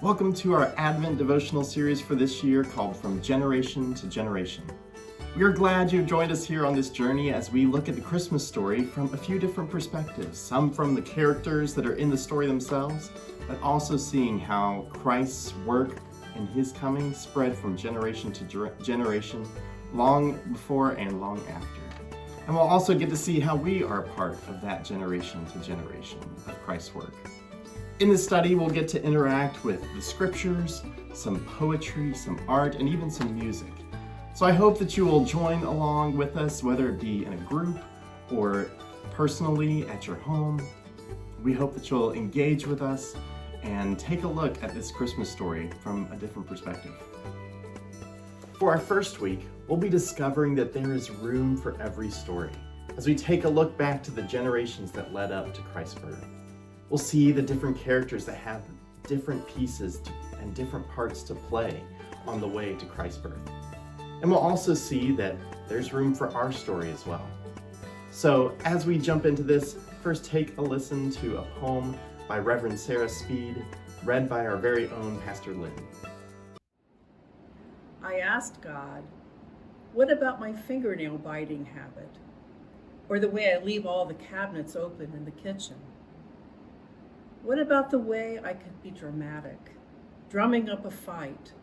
Welcome to our Advent devotional series for this year called From Generation to Generation. We are glad you've joined us here on this journey as we look at the Christmas story from a few different perspectives, some from the characters that are in the story themselves, but also seeing how Christ's work and his coming spread from generation to generation, long before and long after. And we'll also get to see how we are a part of that generation to generation of Christ's work. In this study, we'll get to interact with the scriptures, some poetry, some art, and even some music. So I hope that you will join along with us, whether it be in a group or personally at your home. We hope that you'll engage with us and take a look at this Christmas story from a different perspective. For our first week, we'll be discovering that there is room for every story as we take a look back to the generations that led up to Christ's birth. We'll see the different characters that have different pieces and different parts to play on the way to Christ's birth. And we'll also see that there's room for our story as well. So as we jump into this, first take a listen to a poem by Reverend Sarah Speed, read by our very own Pastor Lynn. I asked God, what about my fingernail biting habit? Or the way I leave all the cabinets open in the kitchen? What about the way I could be dramatic, drumming up a fight,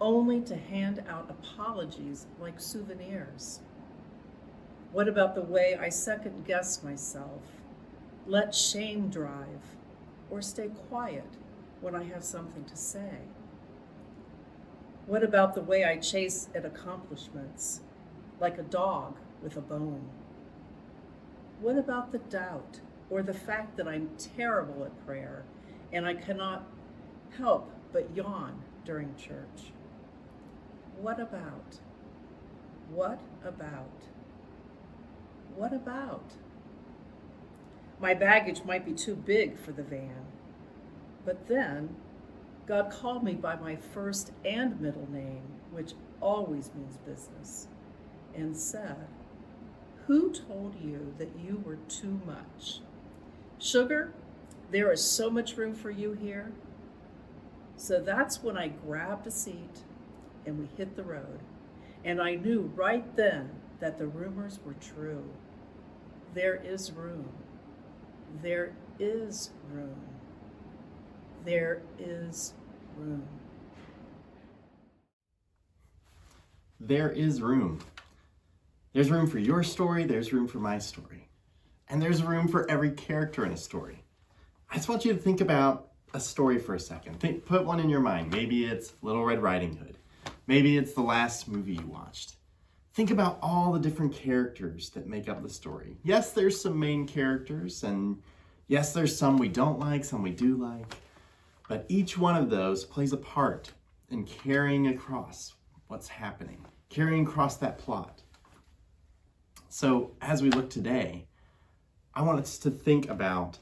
only to hand out apologies like souvenirs? What about the way I second-guess myself, let shame drive, or stay quiet when I have something to say? What about the way I chase at accomplishments, like a dog with a bone? What about the doubt or the fact that I'm terrible at prayer and I cannot help but yawn during church? What about? What about? What about? My baggage might be too big for the van, but then God called me by my first and middle name, which always means business, and said, "Who told you that you were too much? Sugar, there is so much room for you here." So that's when I grabbed a seat and we hit the road. And I knew right then that the rumors were true. There is room. There is room. There is room. There is room. There's room for your story, there's room for my story. And there's room for every character in a story. I just want you to think about a story for a second. Put one in your mind. Maybe it's Little Red Riding Hood. Maybe it's the last movie you watched. Think about all the different characters that make up the story. Yes, there's some main characters, and yes, there's some we don't like, some we do like. But each one of those plays a part in carrying across what's happening, carrying across that plot. So as we look today, I want us to think about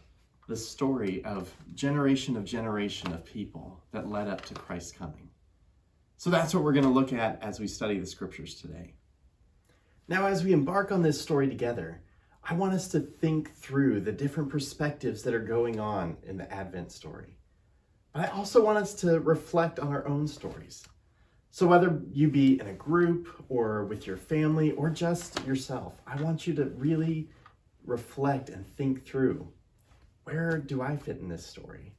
the story of generation of people that led up to Christ's coming. So that's what we're going to look at as we study the scriptures today. Now, as we embark on this story together, I want us to think through the different perspectives that are going on in the Advent story. But I also want us to reflect on our own stories. So whether you be in a group or with your family or just yourself, I want you to really reflect and think through, where do I fit in this story?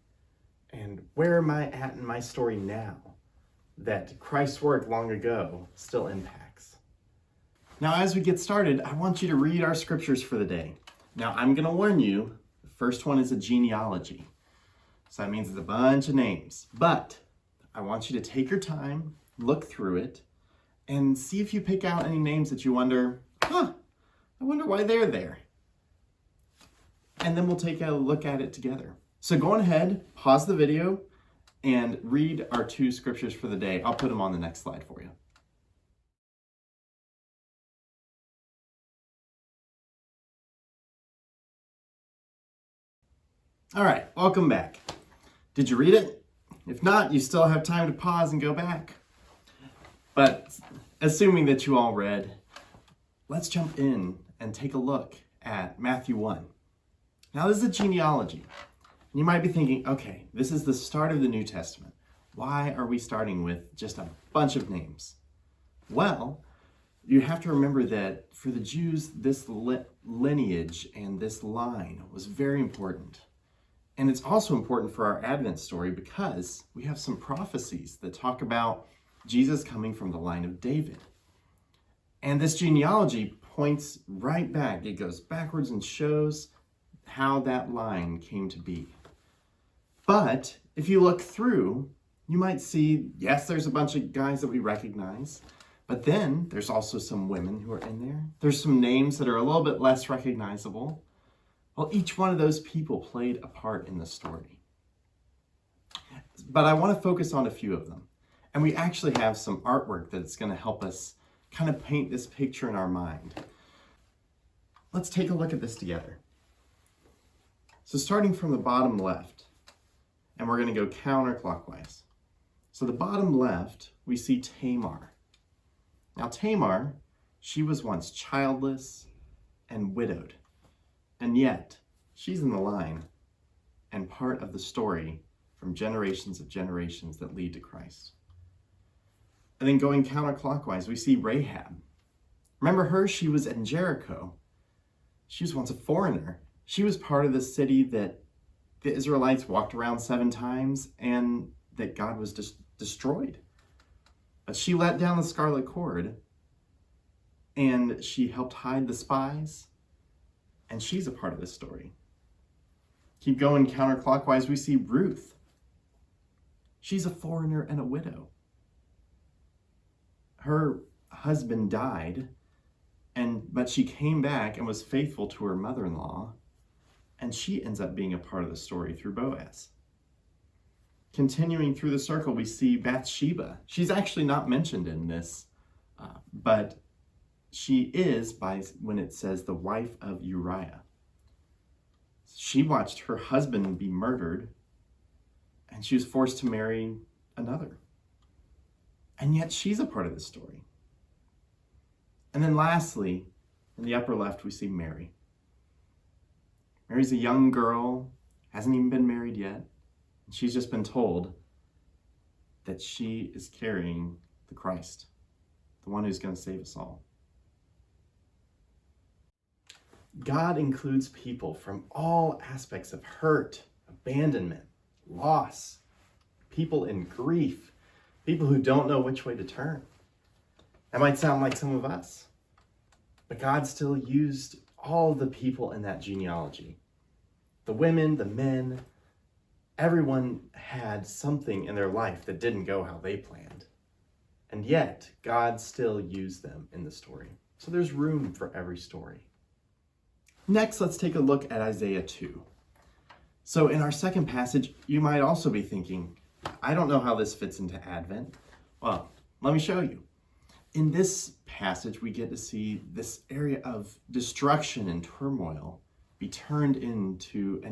And where am I at in my story now that Christ's work long ago still impacts? Now, as we get started, I want you to read our scriptures for the day. Now, I'm going to warn you, the first one is a genealogy. So that means it's a bunch of names. But I want you to take your time, look through it, and see if you pick out any names that you wonder, I wonder why they're there. And then we'll take a look at it together. So go on ahead, pause the video, and read our two scriptures for the day. I'll put them on the next slide for you. All right, welcome back. Did you read it? If not, you still have time to pause and go back. But assuming that you all read, let's jump in and take a look at Matthew 1. Now, this is a genealogy. And you might be thinking, okay, this is the start of the New Testament. Why are we starting with just a bunch of names? Well, you have to remember that for the Jews, this lineage and this line was very important. And it's also important for our Advent story because we have some prophecies that talk about Jesus coming from the line of David. And this genealogy points right back. It goes backwards and shows how that line came to be. But if you look through, you might see, yes, there's a bunch of guys that we recognize, but then there's also some women who are in there. There's some names that are a little bit less recognizable. Well, each one of those people played a part in the story. But I want to focus on a few of them. And we actually have some artwork that's going to help us kind of paint this picture in our mind. Let's take a look at this together. So starting from the bottom left, and we're going to go counterclockwise. So the bottom left, we see Tamar. Now Tamar, she was once childless and widowed, and yet she's in the line and part of the story from generations of generations that lead to Christ. And then going counterclockwise, we see Rahab. Remember her? She was in Jericho. She was once a foreigner. She was part of the city that the Israelites walked around 7 times and that God was destroyed. But she let down the scarlet cord and she helped hide the spies, and she's a part of this story. Keep going counterclockwise, we see Ruth. She's a foreigner and a widow. Her husband died, but she came back and was faithful to her mother-in-law, and she ends up being a part of the story through Boaz. Continuing through the circle, we see Bathsheba. She's actually not mentioned in this, but she is, when it says the wife of Uriah. She watched her husband be murdered, and she was forced to marry another. And yet she's a part of the story. And then lastly, in the upper left, we see Mary. Mary's a young girl, hasn't even been married yet. And she's just been told that she is carrying the Christ, the one who's going to save us all. God includes people from all aspects of hurt, abandonment, loss, people in grief, people who don't know which way to turn. That might sound like some of us, but God still used all the people in that genealogy. The women, the men, everyone had something in their life that didn't go how they planned. And yet, God still used them in the story. So there's room for every story. Next, let's take a look at Isaiah 2. So in our second passage, you might also be thinking, I don't know how this fits into Advent. Well, let me show you. In this passage, we get to see this area of destruction and turmoil be turned into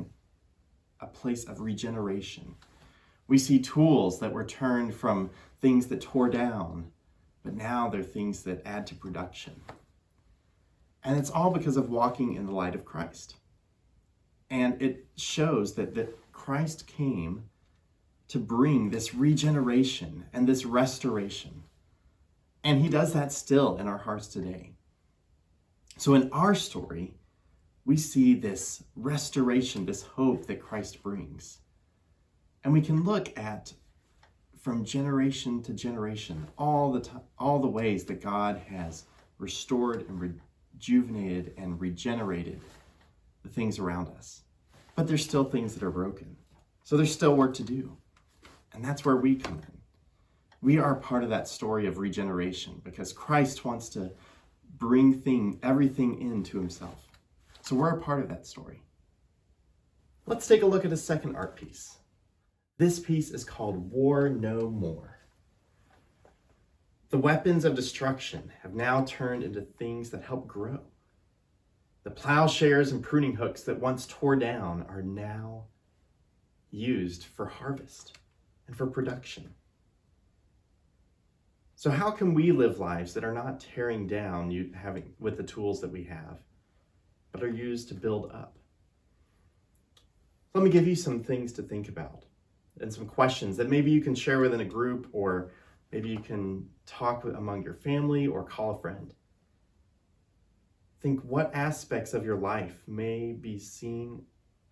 a place of regeneration. We see tools that were turned from things that tore down, but now they're things that add to production. And it's all because of walking in the light of Christ. And it shows that Christ came to bring this regeneration and this restoration. And he does that still in our hearts today. So in our story, we see this restoration, this hope that Christ brings. And we can look at, from generation to generation, all the ways that God has restored and rejuvenated and regenerated the things around us. But there's still things that are broken. So there's still work to do. And that's where we come in. We are part of that story of regeneration because Christ wants to bring everything into himself. So we're a part of that story. Let's take a look at a second art piece. This piece is called War No More. The weapons of destruction have now turned into things that help grow. The plowshares and pruning hooks that once tore down are now used for harvest and for production. So how can we live lives that are not tearing down with the tools that we have, but are used to build up? Let me give you some things to think about. and some questions that maybe you can share within a group, or maybe you can talk among your family or call a friend. Think what aspects of your life may be seen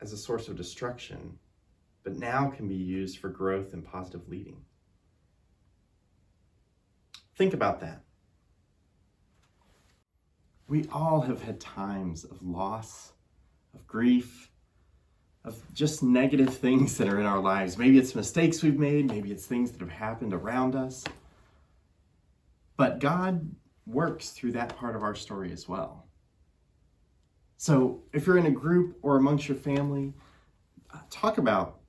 as a source of destruction, but now can be used for growth and positive leading. Think about that. We all have had times of loss, of grief, of just negative things that are in our lives. Maybe it's mistakes we've made, maybe it's things that have happened around us. But God works through that part of our story as well. So if you're in a group or amongst your family, talk about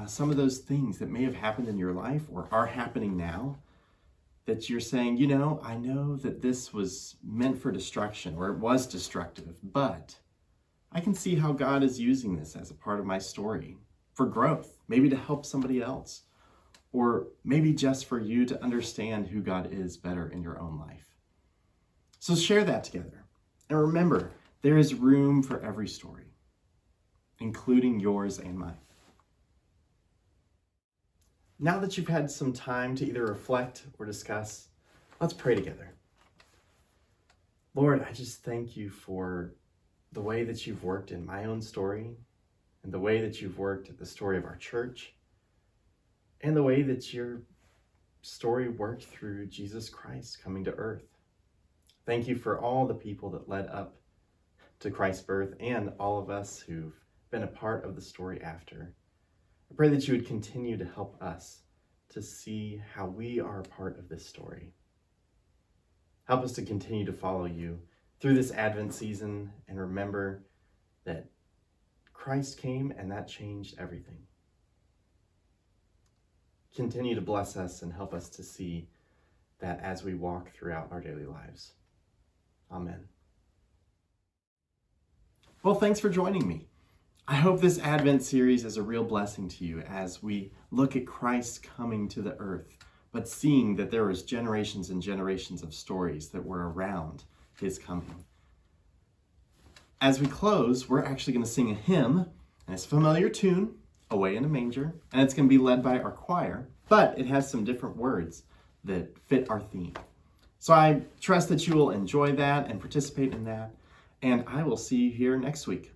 some of those things that may have happened in your life or are happening now, that you're saying, I know that this was meant for destruction, or it was destructive, but I can see how God is using this as a part of my story for growth, maybe to help somebody else, or maybe just for you to understand who God is better in your own life. So share that together. And remember, there is room for every story, including yours and mine. Now that you've had some time to either reflect or discuss, let's pray together. Lord, I just thank you for the way that you've worked in my own story, and the way that you've worked at the story of our church, and the way that your story worked through Jesus Christ coming to earth. Thank you for all the people that led up to Christ's birth, and all of us who've been a part of the story after. I pray that you would continue to help us to see how we are a part of this story. Help us to continue to follow you through this Advent season, and remember that Christ came and that changed everything. Continue to bless us and help us to see that as we walk throughout our daily lives. Amen. Well, thanks for joining me. I hope this Advent series is a real blessing to you as we look at Christ coming to the earth, but seeing that there was generations and generations of stories that were around his coming. As we close, we're actually going to sing a hymn, and it's a familiar tune, Away in a Manger, and it's going to be led by our choir, but it has some different words that fit our theme. So I trust that you will enjoy that and participate in that, and I will see you here next week.